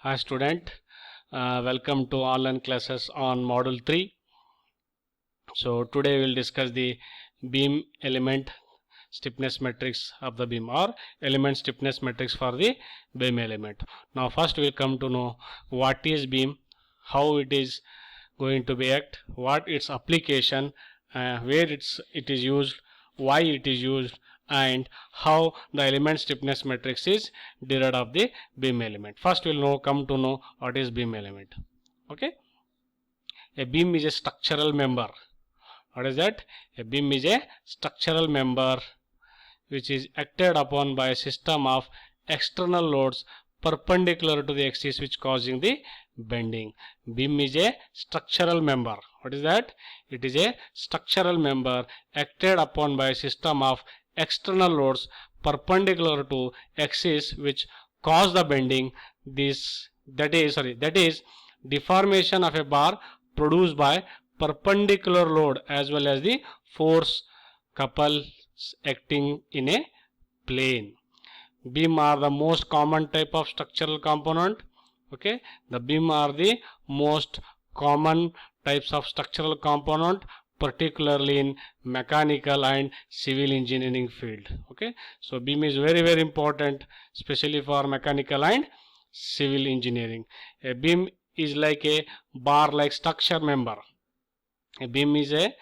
Hi student, welcome to online classes on module 3. So today we will discuss the beam element stiffness matrix of the beam or element stiffness matrix for the beam element. Now first we will come to know what is beam, how it is going to be act, what its application, where it is used, why it is used, and how the element stiffness matrix is derived of the beam element. First we will come to know what is beam element. Okay, a beam is a structural member. What is that? A beam is a structural member which is acted upon by a system of external loads perpendicular to the axis which causing the bending. Beam is a structural member. What is that? It is a structural member acted upon by a system of external loads perpendicular to axis which cause the bending. That is deformation of a bar produced by perpendicular load as well as the force couple acting in a plane. Beam are the most common type of structural component. Okay, the beam are the most common types of structural component, particularly in mechanical and civil engineering field. Okay, so beam is very important, especially for mechanical and civil engineering. A beam is like a bar like structure member. A beam is a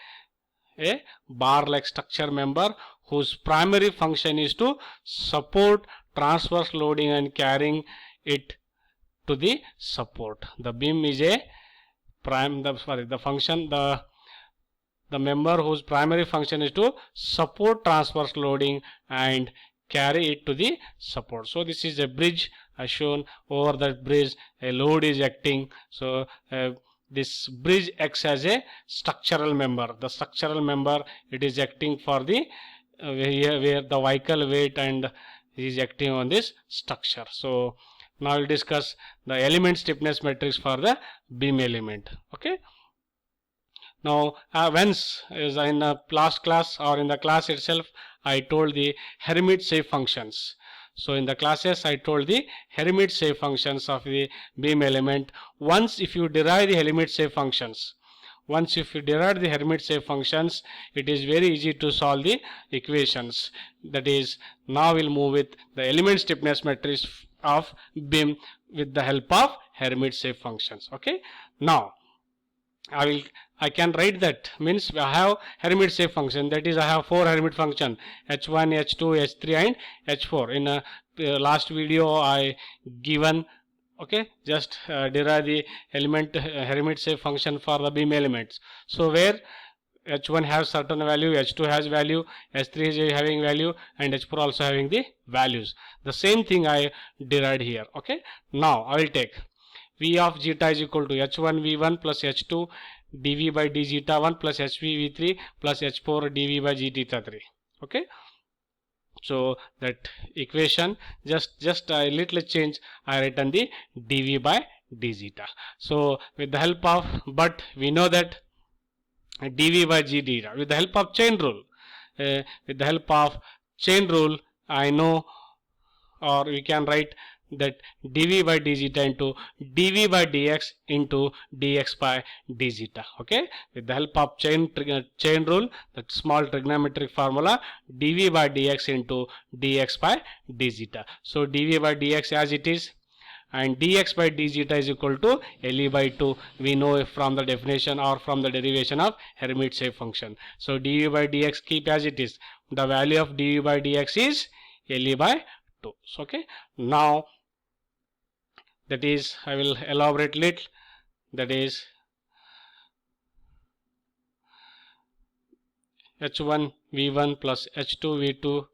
bar like structure member whose primary function is to support transverse loading and carrying it to the support. The beam is a the member whose primary function is to support transverse loading and carry it to the support. So this is a bridge as shown. Over that bridge a load is acting. So this bridge acts as a structural member. The structural member, it is acting for the where the vehicle weight and is acting on this structure. So now we'll discuss the element stiffness matrix for the beam element. Okay. Now once is in the last class or in the class itself I told the Hermite-Shave functions. So in the classes I told the Hermite-Shave functions of the beam element. Once if you derive the Hermite-Shave functions, it is very easy to solve the equations. That is, now we'll move with the element stiffness matrix of beam with the help of Hermite-Shave functions. Okay, now I can write that, means I have Hermite-Shave function, that is I have 4 Hermite function, h1, h2, h3 and h4. In a last video I given, okay, just derive the element Hermite-Shave function for the beam elements. So where h1 has certain value, h2 has value, h3 is having value and h4 also having the values. The same thing I derived here. Okay, now I will take V of zeta is equal to h1 v1 plus h2 dv by d zeta 1 plus hv v3 plus h4 dv by g zeta 3. Okay, so that equation just a little change, I written the dv by d zeta. So with the help of, but we know that dv by g zeta with the help of chain rule, I know, or we can write that dv by d zeta into dv by dx into dx by d zeta. Okay, with the help of chain rule, that small trigonometric formula, dv by dx into dx by d zeta. So dv by dx as it is, and dx by d zeta is equal to Le by 2. We know from the definition or from the derivation of Hermite-Shave function. So dv by dx keep as it is. The value of dv by dx is Le by 2. Okay, now that is, I will elaborate little. That is h1 v1 plus h2 v2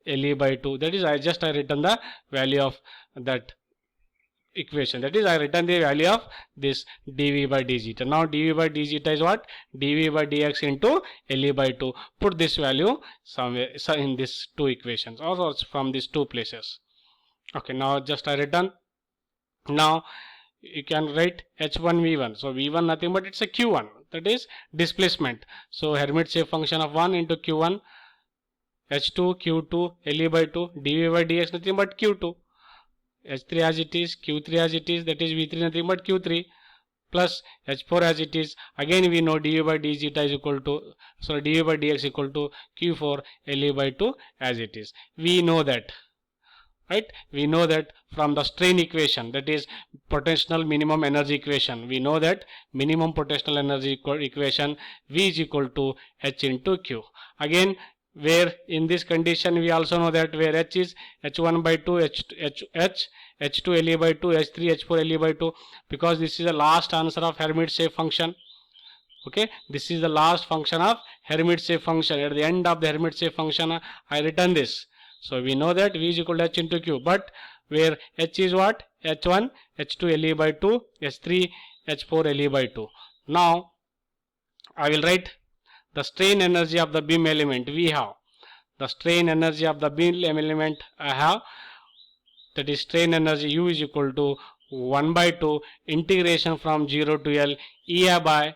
Le by 2. That is, I written the value of that equation. That is, I written the value of this dv by d zeta. Now dv by d zeta is what? dv by dx into Le by 2. Put this value somewhere in these two equations or from these two places. Okay, now just I written. Now you can write h1 v1. So v1 nothing but it's a q1, that is displacement. So Hermite-Shave function of 1 into q1, h2 q2 Le by 2 dv by dx nothing but q2. H3 as it is, Q3 as it is, that is V3 nothing but Q3, plus H4 as it is. Again we know dV by d zeta is equal to, sorry, dV by dx equal to Q4 Le by 2 as it is. We know that, right? We know that from the strain equation, that is potential minimum energy equation. We know that minimum potential energy equation V is equal to H into Q. Again, where in this condition we also know that where H is H1 by 2, H2 Le by 2, H3 H4 Le by 2, because this is the last answer of Hermite-Shape function. Okay, this is the last function of Hermite-Shape function. At the end of the Hermite-Shape function, I written this. So we know that V is equal to H into Q, but where H is what? H1, H2 Le by 2, H3, H4 Le by 2. Now I will write the strain energy of the beam element. We have the strain energy of the beam element. I have, that is strain energy U is equal to 1 by 2 integration from 0 to L EI by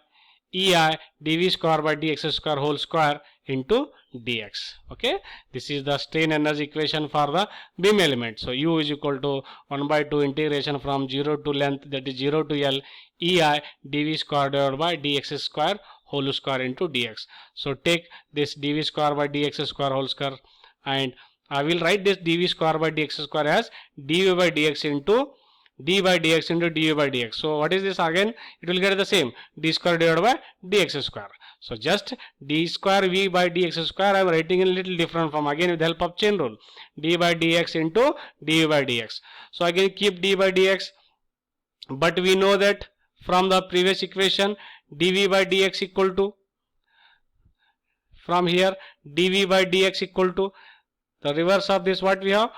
EI dV square by dx square whole square into dx. Okay, this is the strain energy equation for the beam element. So U is equal to 1 by 2 integration from 0 to length, that is 0 to L EI dV square divided by dx square whole square into dx. So take this dV square by dx square whole square, and I will write this dV square by dx square as dV by dx into d by dx into dv by dx. So what is this again? It will get the same, d square divided by dx square. So just d square v by dx square I am writing in a little different form, again with the help of chain rule, d by dx into dv by dx. So again keep d by dx, but we know that from the previous equation dv by dx equal to, from here dv by dx equal to the reverse of this, what we have,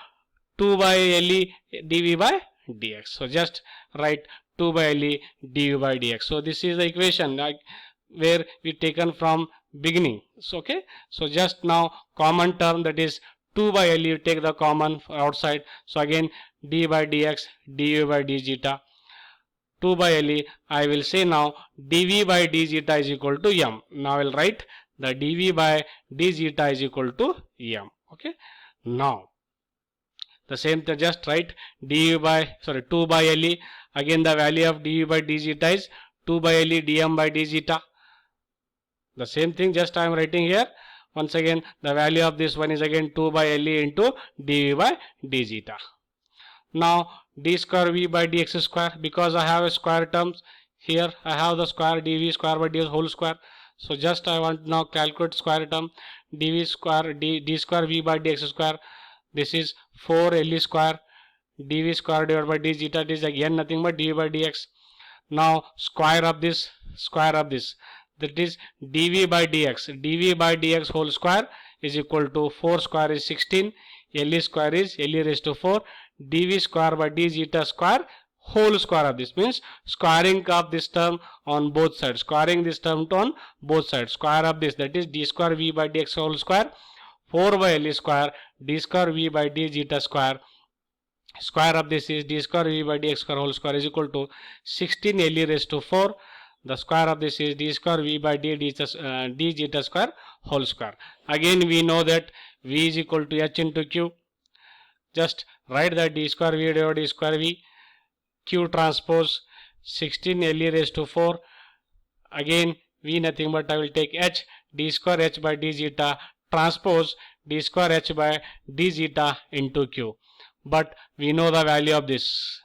2 by Le dv by dx. So just write 2 by Le dv by dx. So this is the equation where we taken from beginning. So okay, so just now common term, that is 2 by Le, you take the common outside. So again d by dx dv by d zeta, 2 by Le, I will say now dv by d zeta is equal to m. Now I will write the dv by d zeta is equal to m. Okay, now the same thing, just write dv by, sorry, 2 by Le. Again the value of dv by d zeta is 2 by Le dm by d zeta. The same thing just I am writing here. Once again the value of this one is again 2 by Le into dv by d zeta. Now d square v by dx square, because I have a square terms here, I have the square dv square by dx whole square. So just I want now calculate square term, dv square d square v by dx square. This is 4 Le square dv square divided by d zeta, it is again nothing but dv by dx. Now square of this, that is dv by dx whole square is equal to 4 square is 16, Le square is Le raised to 4, dv square by d zeta square whole square of this, means squaring of this term on both sides, squaring this term on both sides, square of this, that is d square v by dx whole square, 4 by Le square d square v by d zeta square, square of this is d square v by dx square whole square is equal to 16 Le raised to 4, the square of this is d square v by d zeta square whole square. Again we know that v is equal to h into q. Just write that d square v divided d square v, q transpose 16 Le raised to 4. Again v nothing but I will take h, d square h by d zeta transpose d square h by d zeta into q. But we know the value of this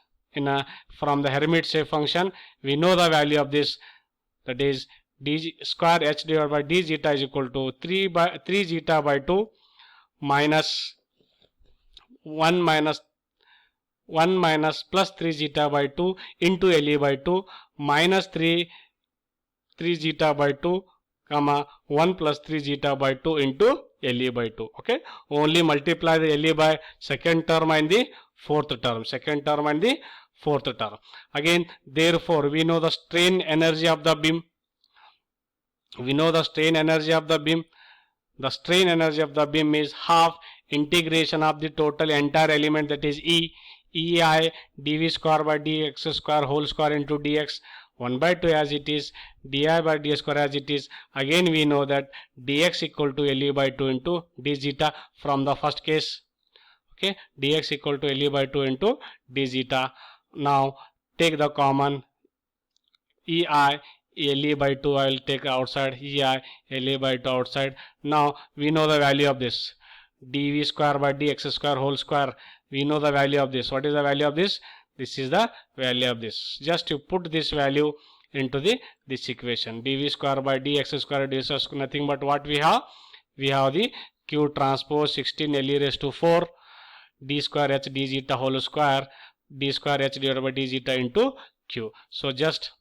from the Hermite-Shape function. We know the value of this, that is d square h divided by d zeta is equal to 3 zeta by 2 minus 1 minus plus 3 zeta by 2 into Le by 2 minus 3 zeta by 2 comma 1 plus 3 zeta by 2 into Le by 2. Okay, only multiply the Le by second term and the fourth term, again therefore we know the strain energy of the beam, the strain energy of the beam is half integration of the total entire element, that is EI dv square by dx square whole square into dx, 1 by 2 as it is, di by d square as it is. Again we know that dx equal to Le by 2 into d zeta from the first case. Okay, dx equal to Le by 2 into d zeta. Now take the common EI, Le by 2 I will take outside, EI, Le by 2 outside. Now we know the value of this, dv square by dx square whole square. We know the value of this. What is the value of this? This is the value of this. Just you put this value into this equation, dv square by dx square dx square, nothing but what we have? We have the q transpose 16 Le raised to 4 d square h d zeta whole square, d square h divided by d zeta into q. So just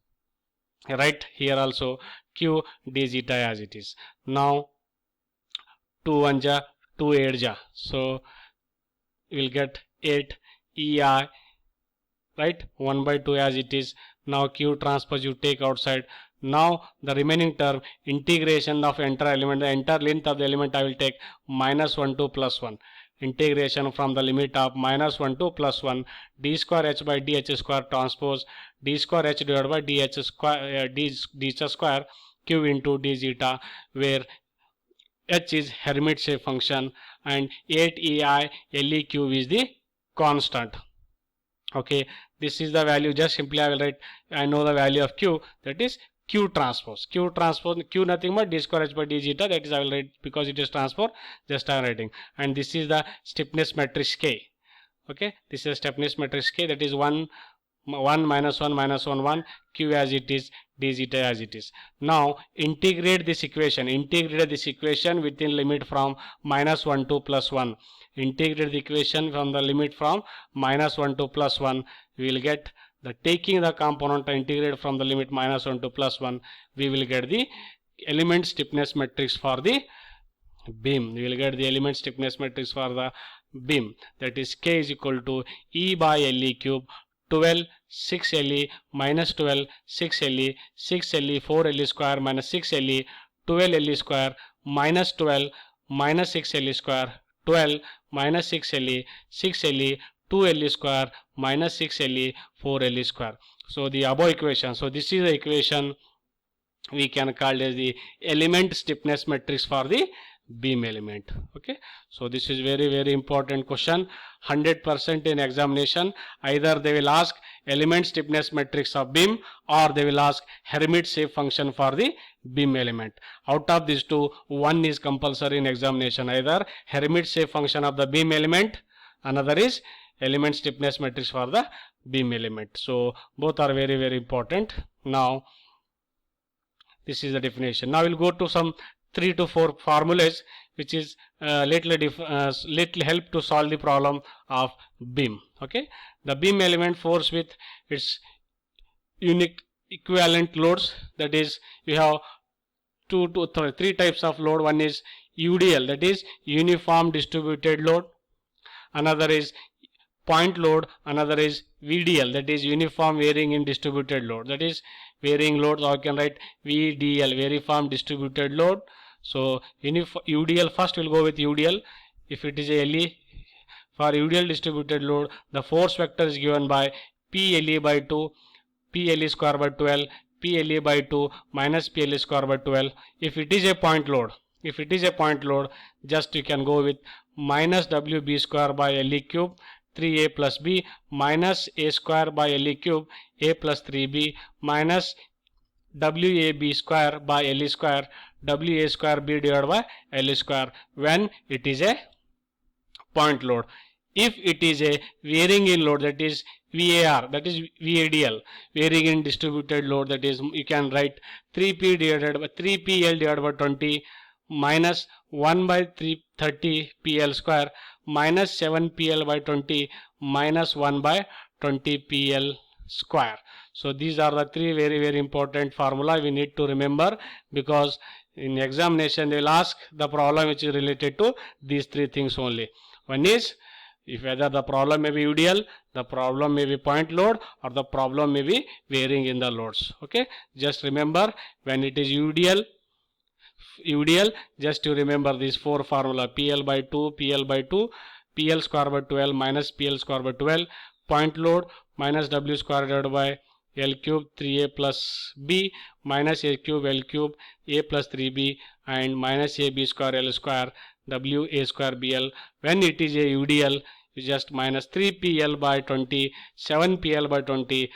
write here also q d zeta as it is. Now 2 1 ja 2 8 ja, so we will get 8 EI, right, 1 by 2 as it is. Now q transpose you take outside. Now the remaining term, integration of entire element, the entire length of the element I will take minus 1 to plus 1. Integration from the limit of minus 1 to plus 1, d square h by dh square transpose d square h divided by dh square d zeta square q into d zeta, where h is Hermite shape function and 8 EI Le cube is the constant. Okay, this is the value. Just simply I will write, I know the value of q, that is q transpose. Q transpose, q nothing but d square h by d zeta, that is I will write because it is transpose, just I am writing. And this is the stiffness matrix K. Okay, this is stiffness matrix K, that is 1 minus 1 minus 1 1, q as it is, d zeta as it is. Now integrate this equation within limit from minus 1 to plus 1. Integrate the equation from the limit from minus 1 to plus 1. We will get the, taking the component integrate from the limit minus 1 to plus 1, we will get the element stiffness matrix for the beam. We will get the element stiffness matrix for the beam, that is K is equal to E by Le cube 12 6 Le minus 12 6 Le 6 Le 4 Le square minus 6 Le 12 Le square minus 12 minus 6 Le square 12 minus 6 Le 6 Le 2 Le square minus 6 Le 4 Le square. So the above equation, so this is the equation we can call as the element stiffness matrix for the beam element. Okay, so this is very important question, 100% in examination. Either they will ask element stiffness matrix of beam or they will ask Hermite shape function for the beam element. Out of these two, one is compulsory in examination, either Hermite shape function of the beam element, another is element stiffness matrix for the beam element. So both are very important. Now this is the definition. Now we'll go to some 3 to 4 formulas which is little help to solve the problem of beam. Okay, the beam element force with its unique equivalent loads, that is you have three types of load. One is UDL, that is uniform distributed load, another is point load, another is VDL, that is uniform varying in distributed load, that is varying loads, or you can write VDL, uniform distributed load. So UDL, first we'll go with UDL. If it is a LE, for UDL distributed load, the force vector is given by PLE by 2, PLE square by 12, PLE by 2 minus PLE square by 12. If it is a point load, just you can go with minus WB square by LE cube 3A plus B minus A square by LE cube A plus 3B minus WAB square by LE square WA square B divided by LE square when it is a point load. If it is a varying in load, that is VAR, that is VADL, varying in distributed load, that is you can write 3P divided by 3PL divided by 20 minus 1 by 330 PL square minus 7PL by 20 minus 1 by 20 PL square. So these are the three very important formula we need to remember, because in examination they will ask the problem which is related to these three things only. One is, if whether the problem may be UDL, the problem may be point load, or the problem may be varying in the loads. Okay, just remember when it is UDL, just to remember these four formula: PL by 2, PL by 2, PL square by 12 minus PL square by 12, point load minus W square divided by L cube 3A plus B minus A cube L cube A plus 3B and minus AB square L square WA square BL. When it is a UDL, is just minus 3 PL by 20, 7 PL by 20,